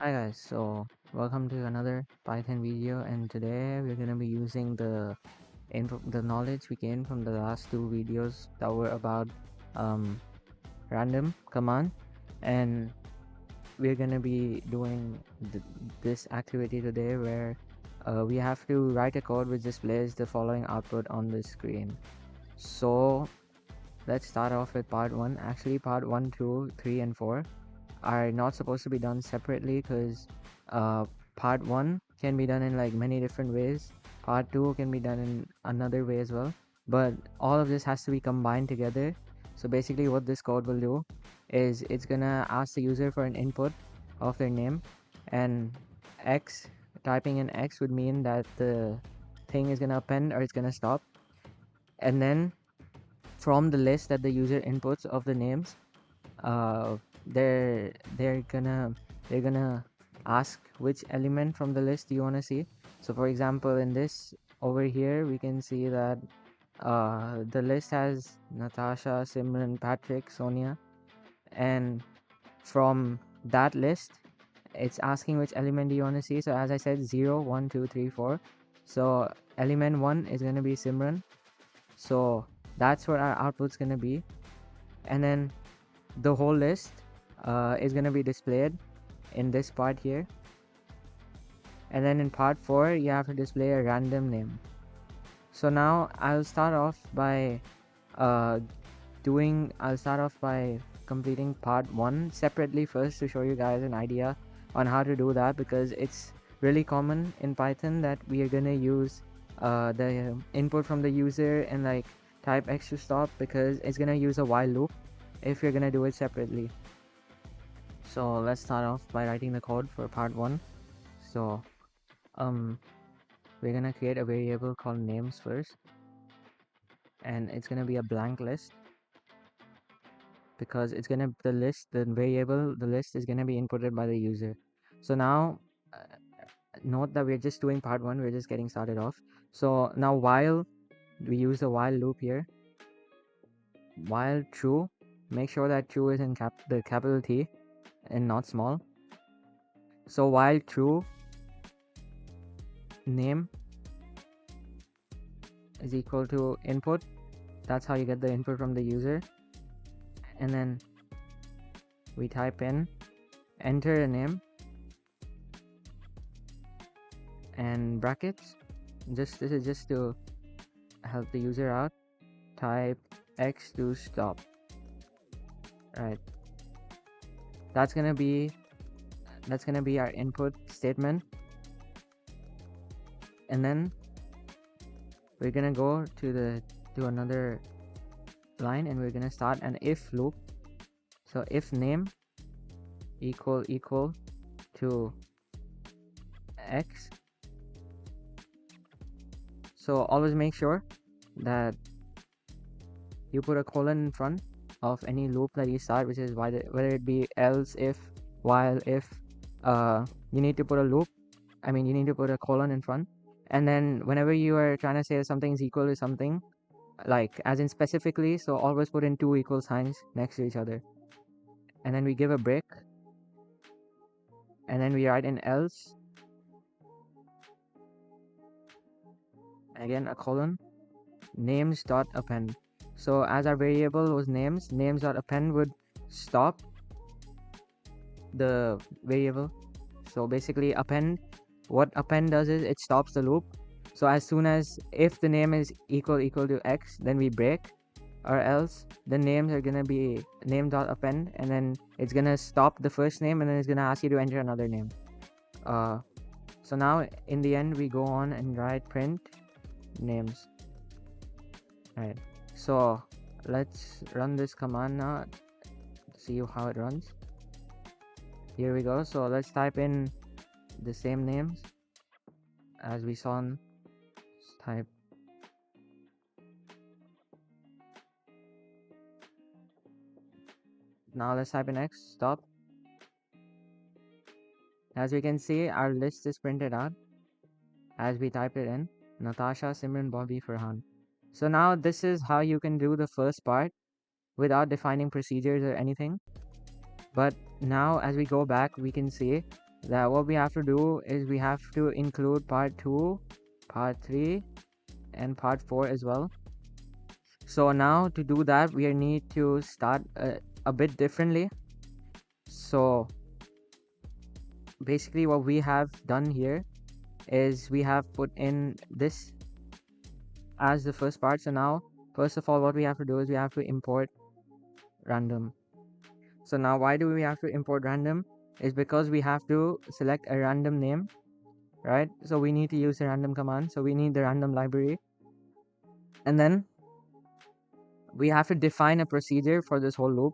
Hi guys, so welcome to another Python video, and today we're gonna be using the knowledge we gained from the last two videos that were about um, random command, and we're gonna be doing this activity today where we have to write a code which displays the following output on the screen. So let's start off with part 1. Actually, part 1, 2, 3, and 4 are not supposed to be done separately because uh, part 1 can be done in like many different ways. Part 2 can be done in another way as well, but all of this has to be combined together. So basically what this code will do is it's gonna ask the user for an input of their name, and x typing in x would mean that the thing is gonna append or it's gonna stop, and then from the list that the user inputs of the names, uh they're they're gonna they're gonna ask which element from the list you want to see. So for example, in this over here we can see that the list has Natasha, Simran, Patrick, Sonia, and from that list it's asking which element do you want to see. So as I said, 0, 1, 2, 3, 4. So element 1 is going to be Simran, so that's what our output's going to be. And then the whole list is going to be displayed in this part here, and then in part 4 you have to display a random name. So now I'll start off by uh, completing part 1 separately first to show you guys an idea on how to do that, because it's really common in Python that we are gonna use the input from the user and like type x to stop, because it's gonna use a while loop if you're gonna do it separately. So let's start off by writing the code for part 1. So we're gonna create a variable called names first, and it's gonna be a blank list because it's gonna the list is gonna be inputted by the user. So now note that we're just doing part 1, we're just getting started off. So now while we use the while loop here, while true, make sure that true is in the capital T and not small. So while true, name is equal to input. That's how you get the input from the user. And then we type in, enter a name and brackets. This is just to help the user out. Type x to stop. Right. That's gonna be our input statement. And then we're gonna go to another line and we're gonna start an if loop. So if name equal to x. So always make sure that you put a colon in front of any loop that you start, which is whether it be else, if, while, if. You need to put a colon in front, and then whenever you are trying to say something is equal to something, like as in specifically, so always put in two equal signs next to each other, and then we give a break, and then we write in else, again a colon, names dot append. So as our variable was names dot append would stop the variable. So basically what append does is it stops the loop. So as soon as if the name is equal to x, then we break, or else the names are gonna be name dot append, and then it's gonna stop the first name and then it's gonna ask you to enter another name. So now in the end we go on and write print names. Right, so let's run this command now, see how it runs. Here we go. So let's type in the same names as we saw on type. Now let's type in x, stop. As we can see, our list is printed out as we type it in: Natasha, Simran, Bobby, Farhan. So now this is how you can do the first part without defining procedures or anything. But now as we go back, we can see that what we have to do is we have to include part 2, part 3, and part 4 as well. So now to do that, we need to start a bit differently. So basically what we have done here is we have put in this as the first part. So now first of all what we have to do is we have to import random. So now why do we have to import random is because we have to select a random name, right? So we need to use the random command. So we need the random library, and then we have to define a procedure for this whole loop.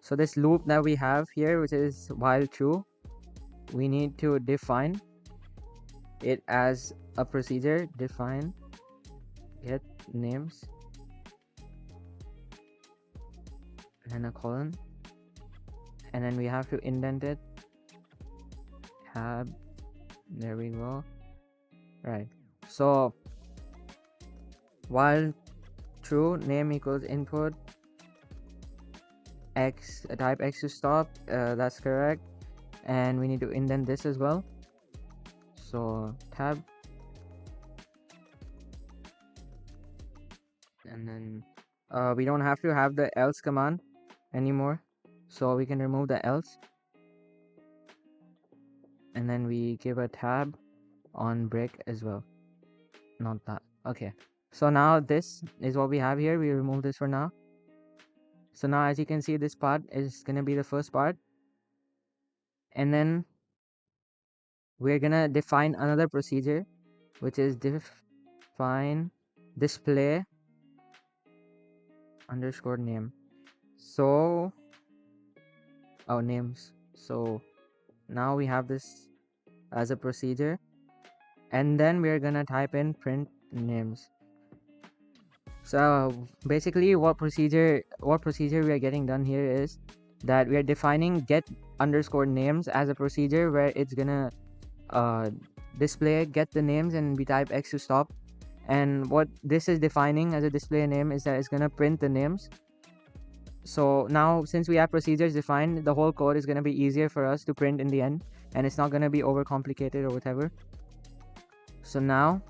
So this loop that we have here, which is while true, we need to define it as a procedure. Define get names and a colon, and then we have to indent it, tab, there we go. Right, so while true, name equals input x, type x to stop, that's correct, and we need to indent this as well. So tab, and then we don't have to have the else command anymore, so we can remove the else, and then we give a tab on break as well, not that. Okay, so now this is what we have here. We remove this for now. So now as you can see, this part is gonna be the first part, and then we're gonna define another procedure, which is define display underscore name. So names. So now we have this as a procedure, and then we're gonna type in print names. So basically what procedure we are getting done here is that we are defining get underscore names as a procedure where it's gonna display get the names, and we type x to stop. And what this is defining as a display name is that it's gonna print the names. So now since we have procedures defined, the whole code is gonna be easier for us to print in the end, and it's not gonna be overcomplicated or whatever. So now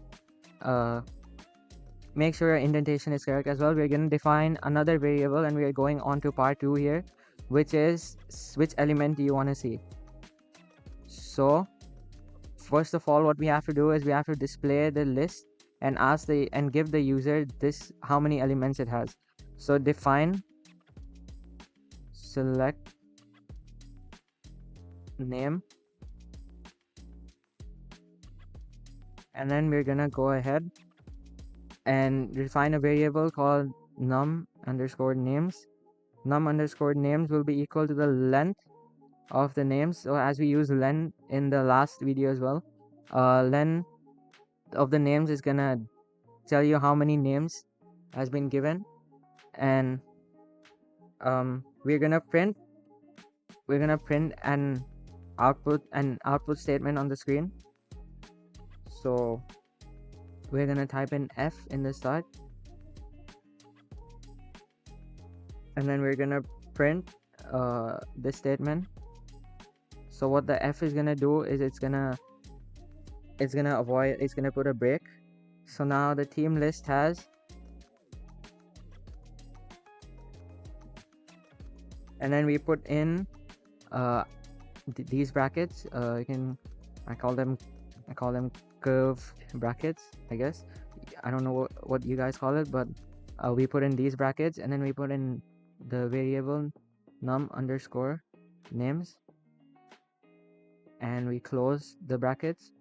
make sure your indentation is correct as well. We're going to define another variable, and we are going on to part 2 here, which is which element do you want to see. So first of all what we have to do is we have to display the list and ask and give the user this how many elements it has. So define select name, and then we're gonna go ahead and define a variable called num underscore names. Num underscore names will be equal to the length of the names. So as we use len in the last video as well, len of the names is gonna tell you how many names has been given, and we're gonna print an output statement on the screen. So we're gonna type in f in the start, and then we're gonna print this statement. So what the f is gonna do is it's gonna put a break. So now the team list has, and then we put in these brackets. I call them curve brackets, I guess. I don't know what you guys call it, but we put in these brackets, and then we put in the variable num underscore names, and we close the brackets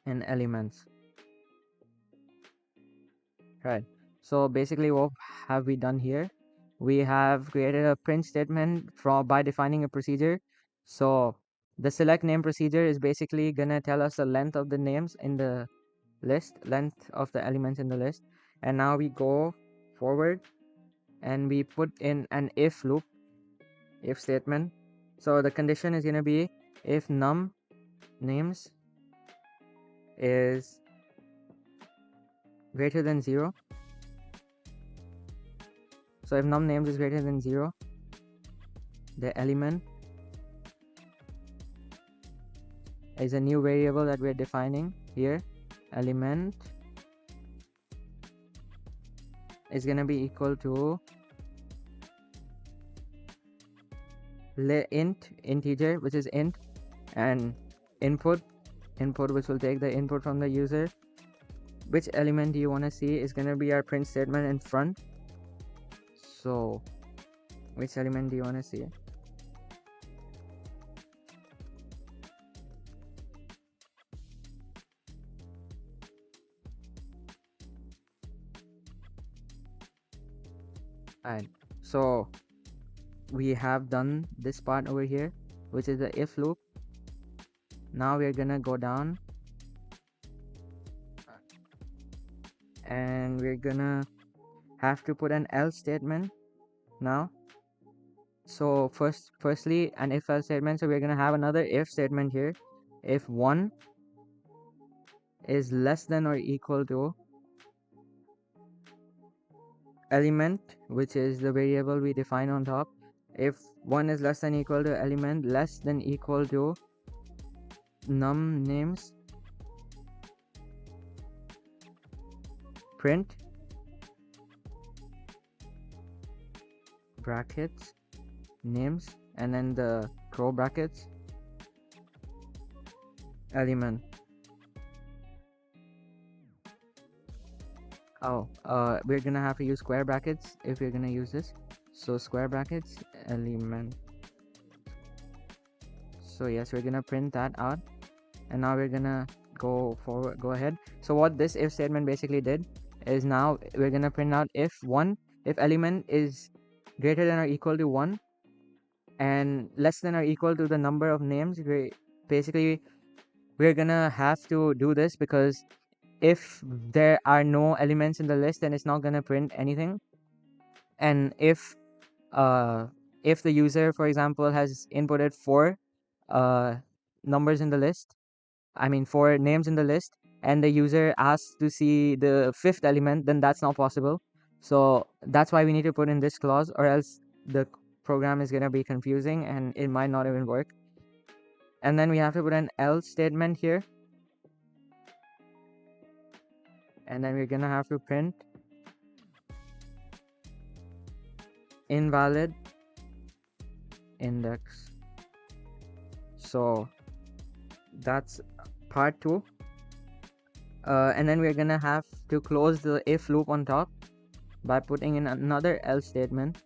and elements. Right, so basically what have we done here? We have created a print statement by defining a procedure. So the select name procedure is basically gonna tell us the length of the names in the list, length of the elements in the list. And now we go forward and we put in an if loop, if statement. So the condition is gonna be if num names is greater than 0. So if num names is greater than 0, the element is a new variable that we're defining here. Element is going to be equal to integer, which is int, and input which will take the input from the user. Which element do you want to see is going to be our print statement in front. So which element do you want to see? Alright, so we have done this part over here, which is the if loop. Now we're gonna go down and we're gonna have to put an else statement now. So firstly an if else statement, so we're gonna have another if statement here. If 1 is less than or equal to element, which is the variable we define on top. If 1 is less than equal to element less than equal to num names, print brackets names and then the crow brackets element. We're gonna have to use square brackets if we're gonna use this. So square brackets element. So yes, we're gonna print that out, and now we're gonna go ahead. So what this if statement basically did is now we're gonna print out if element is greater than or equal to 1 and less than or equal to the number of names. We're gonna have to do this because if there are no elements in the list, then it's not gonna print anything. And if the user, for example, has inputted 4 numbers in the list, I mean 4 names in the list, and the user asks to see the 5th element, then that's not possible. So that's why we need to put in this clause, or else the program is gonna be confusing and it might not even work. And then we have to put an else statement here, and then we're gonna have to print invalid index. So that's part 2. And then we're gonna have to close the if loop on top by putting in another else statement.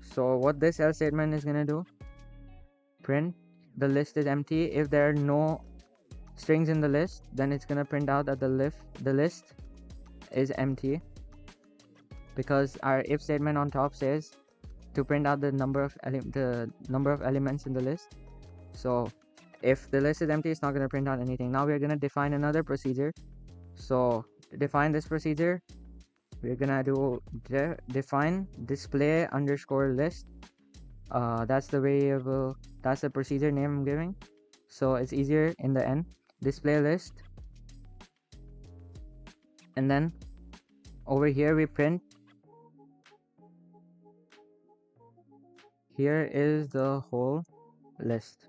So what this else statement is gonna do, print the list is empty. If there are no strings in the list, then it's gonna print out that the list is empty, because our if statement on top says to print out the number of elements in the list. So if the list is empty, it's not going to print out anything. Now we're going to define another procedure. So to define this procedure, we're going to do define display underscore list. That's the variable, that's the procedure name I'm giving, so it's easier in the end. Display list, and then over here we print, here is the whole list.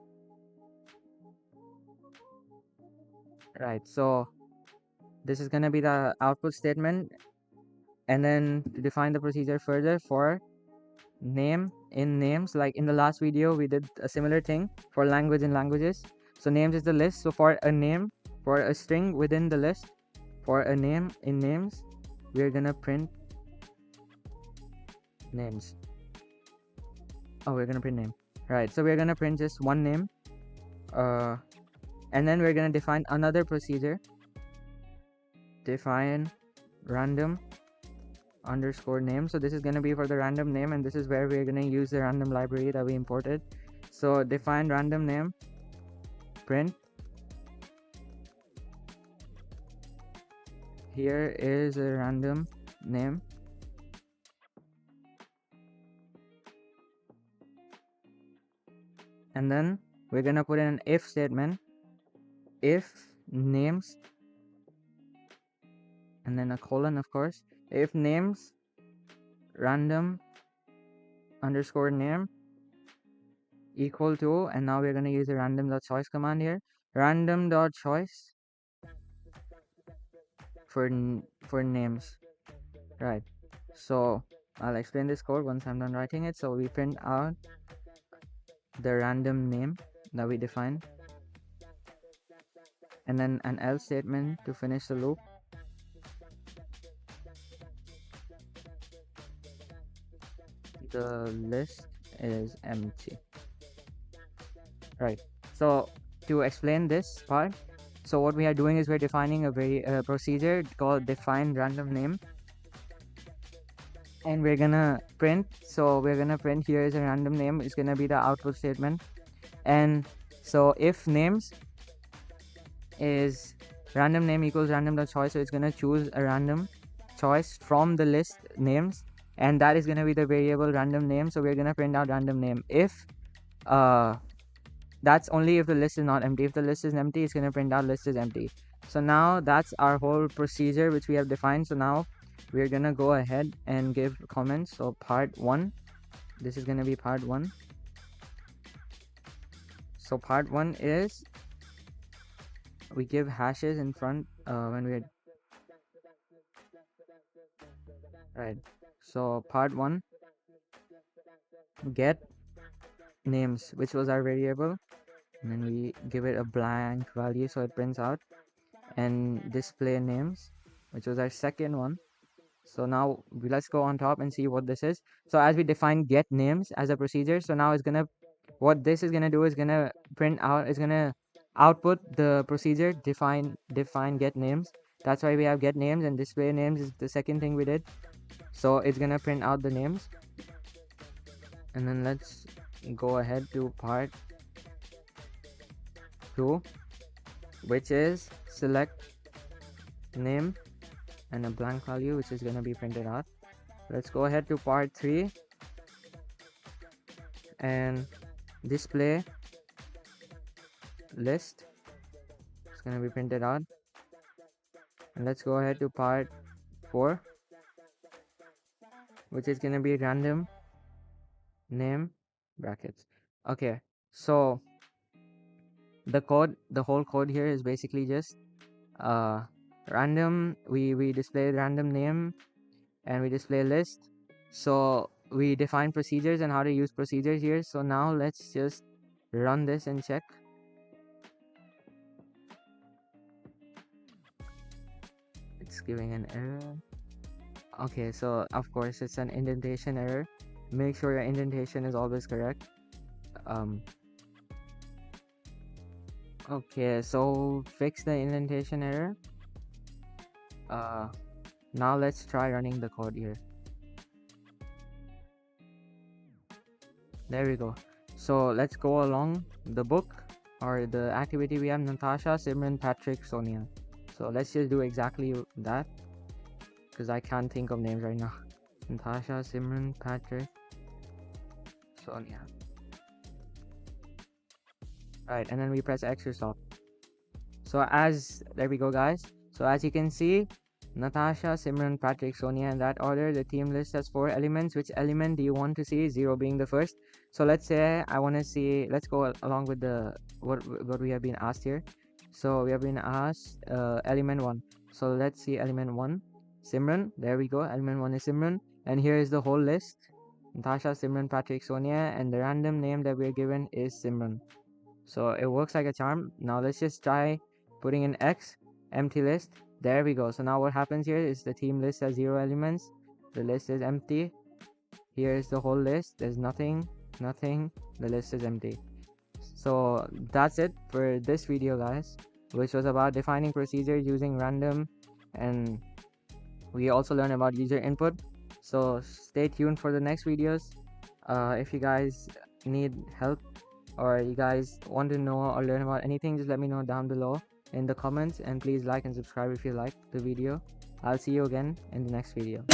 Right, so this is going to be the output statement. And then to define the procedure further for name in names, like in the last video we did a similar thing for language in languages. So names is the list, so for a name, for a string within the list, for a name in names, we're gonna print names. We're gonna print name. Right, so we're gonna print just one name, and then we're gonna define another procedure, define random underscore name. So this is going to be for the random name, and this is where we're going to use the random library that we imported. So define random name, print, here is a random name, and then we're going to put in an if statement, if names, and then a colon, of course, if names random underscore name equal to, and now we're going to use the random.choice command here. random.choice for names, right? So I'll explain this code once I'm done writing it. So we print out the random name that we define, and then an else statement to finish the loop. The list is empty, right? So to explain this part, so what we are doing is we're defining a procedure called define random name, and we're gonna print. So we're gonna print here is a random name. It's gonna be the output statement. And so if names is random name equals random.choice, so it's gonna choose a random choice from the list names, and that is gonna be the variable random name. So we're gonna print out random name. If that's only if the list is not empty. If the list is empty, it's gonna print out list is empty. So now that's our whole procedure which we have defined. So now we're gonna go ahead and give comments. So part 1, this is gonna be part 1. So part 1 is we give hashes in front when we're right. So part 1, get names, which was our variable, and then we give it a blank value so it prints out, and display names, which was our second one. So now let's go on top and see what this is. So as we define get names as a procedure, so now it's gonna, what this is gonna do is gonna print out, it's gonna output the procedure define get names. That's why we have get names, and display names is the second thing we did. So it's gonna print out the names. And then let's go ahead to part 2, which is select name and a blank value, which is going to be printed out. Let's go ahead to part 3 and display list. It's going to be printed out. And let's go ahead to part 4, which is going to be random name brackets. Okay, so the whole code here is basically just random. We display random name and we display list. So we define procedures and how to use procedures here. So now let's just run this and check. It's giving an error. Okay, so of course it's an indentation error. Make sure your indentation is always correct. Okay, so fix the indentation error. Now let's try running the code here. There we go. So let's go along the book or the activity. We have Natasha, Simran, Patrick, Sonia. So let's just do exactly that, because I can't think of names right now. Natasha, Simran, Patrick, Sonia. Right, and then we press X or stop. So there we go, guys. So as you can see, Natasha, Simran, Patrick, Sonia, in that order. The team list has 4 elements. Which element do you want to see? 0 being the first. So let's say I want to see, let's go along with the what we have been asked here. So we have been asked element 1. So let's see element 1, Simran. There we go, element 1 is Simran, and here is the whole list: Natasha, Simran, Patrick, Sonia, and the random name that we're given is Simran. So it works like a charm. Now let's just try putting in X, empty list. There we go. So now what happens here is the team list has 0 elements. The list is empty. Here is the whole list. There's nothing. The list is empty. So that's it for this video, guys, which was about defining procedures using random, and we also learned about user input. So stay tuned for the next videos. If you guys need help or you guys want to know or learn about anything, just let me know down below in the comments, and please like and subscribe if you like the video. I'll see you again in the next video.